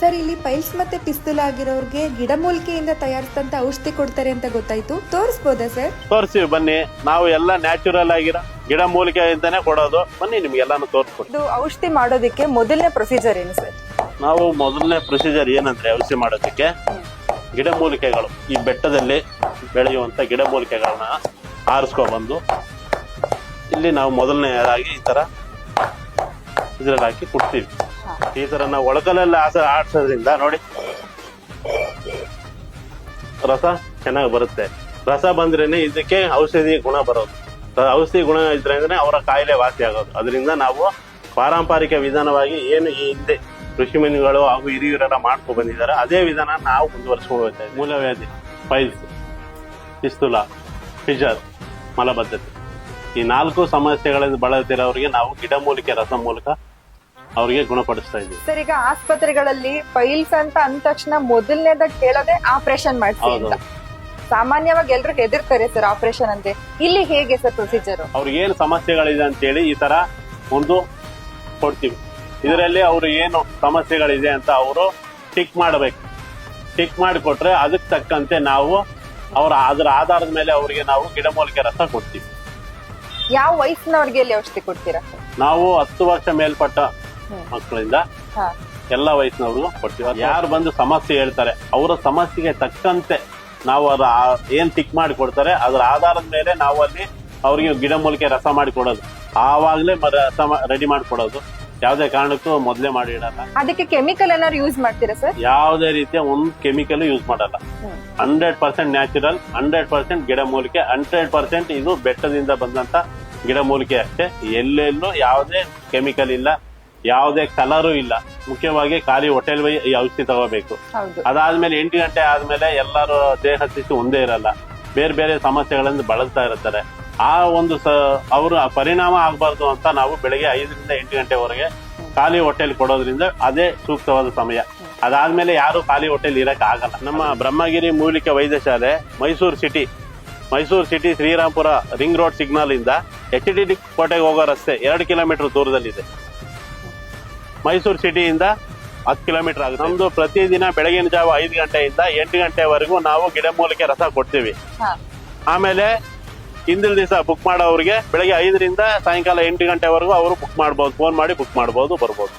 Sir, ಇಲ್ಲಿ piles ಮತ್ತೆ ಪಿಸ್ತೂಲ್ ಆಗಿರೋರ್ಗೆ ಗಿಡಮೂಲಿಕೆಯಿಂದ ತಯಾರಿಸಿದಂತ ಔಷಧಿ ಕೊಡ್ತಾರೆ ಅಂತ ಗೊತ್ತಾಯ್ತು. ತೋರಿಸಬಹುದಾ ಸರ್? ತೋರಿಸಿ ಬನ್ನಿ. ನಾವು ಎಲ್ಲ ನ್ಯಾಚುರಲ್ ಆಗಿರೋ ಗಿಡ ಮೂಲಿಕೆಯಿಂದಾನೇ ಕೊಡೋದು. ಬನ್ನಿ, ನಿಮ್ಗೆಲ್ಲಾನು ತೋರಿಸ್ಕೊಡ್ತೀವಿ. ಇದು ಔಷಧಿ ಮಾಡೋದಕ್ಕೆ ಮೊದಲನೇ ಪ್ರೊಸೀಜರ್ ಏನು ಸರ್? ನಾವು ಮೊದಲನೇ ಪ್ರೊಸೀಜರ್ ಏನಂದ್ರೆ, ಔಷಧಿ ಮಾಡೋದಕ್ಕೆ ಗಿಡಮೂಲಿಕೆಗಳು, ಈ ಬೆಟ್ಟದಲ್ಲಿ ಬೆಳೆಯುವಂತ ಗಿಡಮೂಲಿಕೆಗಳನ್ನ ಆರಿಸ್ಕೊಬಂದು ಇಲ್ಲಿ ನಾವು ಮೊದಲನೇದಾಗಿ ಈ ತರ ಇದ್ರಲ್ಲಿ ಹಾಕಿ ಕುಟ್ತೀವಿ. ಈ ತರ ನಾವು ಒಳಕಲಲ್ಲಿ ಆಡ್ಸೋದ್ರಿಂದ ನೋಡಿ ರಸ ಚೆನ್ನಾಗಿ ಬರುತ್ತೆ. ರಸ ಬಂದ್ರೇನೆ ಇದಕ್ಕೆ ಔಷಧಿ ಗುಣ ಬರೋದು. ಔಷಧಿ ಗುಣ ಇದ್ರೆ ಅವರ ಕಾಯಿಲೆ ವಾಸಿ ಆಗೋದು. ಅದರಿಂದ ನಾವು ಪಾರಂಪರಿಕ ವಿಧಾನವಾಗಿ ಏನು ಈ ಹಿಂದೆ ಋಷಿ ಮುನಿಗಳು ಹಾಗೂ ಹಿರಿಯರೆಲ್ಲ ಮಾಡ್ಕೊ ಬಂದಿದ್ದಾರೆ, ಅದೇ ವಿಧಾನ ನಾವು ಮುಂದುವರಿಸ್ಕೊಂಡು ಹೋಗ್ತಾ ಇದ್ದೀವಿ. ಮೂಲವ್ಯಾಧಿ, ಪೈಲ್ಸ್, ಪಿಸ್ತೂಲ, ಫಿಷರ್, ಮಲಬದ್ಧತೆ, ಈ 4 ಸಮಸ್ಯೆಗಳಿಂದ ಬಳಲ್ತಿರೋರಿಗೆ ನಾವು ಗಿಡಮೂಲಿಕೆ ರಸ ಮೂಲಕ ಅವರಿಗೆ ಗುಣಪಡಿಸ್ತಾ ಇದ್ದೀವಿ. ಸರ್, ಈಗ ಆಸ್ಪತ್ರೆಗಳಲ್ಲಿ ಪೈಲ್ಸ್ ಅಂತ ಅಂದ ತಕ್ಷಣ ಮೊದಲನೇದಾಗಿ ಕೇಳೋದೇ ಆಪರೇಷನ್ ಮಾಡಿಸಿ ಅಂತ. ಸಾಮಾನ್ಯವಾಗಿ ಎಲ್ರು ಹೆದರ್ತಾರೆ ಸರ್ ಆಪರೇಷನ್ ಅಂದ್ರೆ. ಇಲ್ಲಿ ಹೇಗೆ ಸರ್ ಪ್ರೊಸೀಜರ್? ಅವ್ರಿಗೆ ಏನು ಸಮಸ್ಯೆಗಳಿದೆ ಅಂತ ಹೇಳಿ ಈ ತರ ಒಂದು ಕೊಡ್ತೀವಿ. ಇದರಲ್ಲಿ ಅವ್ರು ಏನು ಸಮಸ್ಯೆಗಳಿದೆ ಅಂತ ಅವರು ಟಿಕ್ ಮಾಡಬೇಕು. ಟಿಕ್ ಮಾಡಿಕೊಟ್ರೆ ಅದಕ್ಕೆ ತಕ್ಕಂತೆ ನಾವು ಅದರ ಆಧಾರದ ಮೇಲೆ ಅವರಿಗೆ ನಾವು ಗಿಡಮೂಲಿಕೆ ರಸ ಕೊಡ್ತೀವಿ. ಯಾವ ವಯಸ್ಸಿನವ್ರಿಗೆ ಇಲ್ಲಿ ಔಷಧಿ ಕೊಡ್ತೀರಾ? ನಾವು 10 ವರ್ಷ ಮೇಲ್ಪಟ್ಟ ಮಕ್ಕಳಿಂದ ಎಲ್ಲ ವಯಸ್ಸಿನವ್ರಿಗೂ ಕೊಡ್ತೀವಿ. ಯಾರು ಬಂದು ಸಮಸ್ಯೆ ಹೇಳ್ತಾರೆ ಅವರ ಸಮಸ್ಯೆಗೆ ತಕ್ಕಂತೆ ನಾವು ಏನ್ ಟಿಕ್ ಮಾಡಿ ಕೊಡ್ತಾರೆ ಅದರ ಆಧಾರದ ಮೇಲೆ ನಾವು ಅಲ್ಲಿ ಅವ್ರಿಗೆ ಗಿಡಮೂಲಿಕೆ ರಸ ಮಾಡಿ ಕೊಡೋದು. ಆವಾಗ್ಲೇ ರಸ ರೆಡಿ ಮಾಡಿ ಕೊಡೋದು. ಯಾವುದೇ ಕಾರಣಕ್ಕೂ ಮೊದಲೇ ಮಾಡಿ ಇಡಲ್ಲ. ಅದಕ್ಕೆ ಕೆಮಿಕಲ್ ಏನಾದ್ರು ಯೂಸ್ ಮಾಡ್ತೀರಾ ಸರ್? ಯಾವುದೇ ರೀತಿಯ ಒಂದು ಕೆಮಿಕಲ್ ಯೂಸ್ ಮಾಡಲ್ಲ. 100% ನ್ಯಾಚುರಲ್, 100% ಗಿಡಮೂಲಿಕೆ, 100% ಇದು ಬೆಟ್ಟದಿಂದ ಬಂದಂತ ಗಿಡಮೂಲಿಕೆ ಅಷ್ಟೇ. ಎಲ್ಲೆಲ್ಲೂ ಯಾವುದೇ ಕೆಮಿಕಲ್ ಇಲ್ಲ, ಯಾವುದೇ ಕಲರು ಇಲ್ಲ. ಮುಖ್ಯವಾಗಿ ಖಾಲಿ ಹೋಟೆಲ್ ಈ ಔಷಧಿ ತಗೋಬೇಕು. ಅದಾದ್ಮೇಲೆ 8 ಗಂಟೆ ಆದ್ಮೇಲೆ ಎಲ್ಲರೂ ದೇಹ ಸ್ಥಿತಿ ಒಂದೇ ಇರಲ್ಲ, ಬೇರೆ ಬೇರೆ ಸಮಸ್ಯೆಗಳಿಂದ ಬಳಲ್ತಾ ಇರ್ತಾರೆ. ಆ ಒಂದು ಅವರು ಪರಿಣಾಮ ಆಗಬಾರ್ದು ಅಂತ ನಾವು ಬೆಳಗ್ಗೆ 5 ರಿಂದ 8 ಗಂಟೆವರೆಗೆ ಖಾಲಿ ಹೋಟೆಲ್ ಕೊಡೋದ್ರಿಂದ ಅದೇ ಸೂಕ್ತವಾದ ಸಮಯ. ಅದಾದ್ಮೇಲೆ ಯಾರು ಖಾಲಿ ಹೋಟೆಲ್ ಇರಕ್ ಆಗಲ್ಲ. ನಮ್ಮ ಬ್ರಹ್ಮಗಿರಿ ಮೂಲಿಕೆ ವೈದ್ಯಶಾಲೆ Mysuru city Srirampura ring road signal ಇಂದ HDD ಕೋಟೆಗೆ ಹೋಗೋ ರಸ್ತೆ 2 ಕಿಲೋಮೀಟರ್ ದೂರದಲ್ಲಿದೆ. ಮೈಸೂರು ಸಿಟಿಯಿಂದ 10 ಕಿಲೋಮೀಟರ್ ಆಗುತ್ತೆ. ನಮ್ದು ಪ್ರತಿದಿನ ಬೆಳಗಿನ ಜಾವ 5 ಗಂಟೆಯಿಂದ 8 ಗಂಟೆವರೆಗೂ ನಾವು ಗಿಡಮೂಲಿಕೆ ರಸ ಕೊಡ್ತೀವಿ. ಆಮೇಲೆ ಹಿಂದಿನ ದಿವಸ ಬುಕ್ ಮಾಡೋರಿಗೆ ಬೆಳಗ್ಗೆ 5 ರಿಂದ ಸಾಯಂಕಾಲ 8 ಗಂಟೆವರೆಗೂ ಅವರು ಬುಕ್ ಮಾಡಬಹುದು. ಫೋನ್ ಮಾಡಿ ಬುಕ್ ಮಾಡಬಹುದು, ಬರ್ಬೋದು.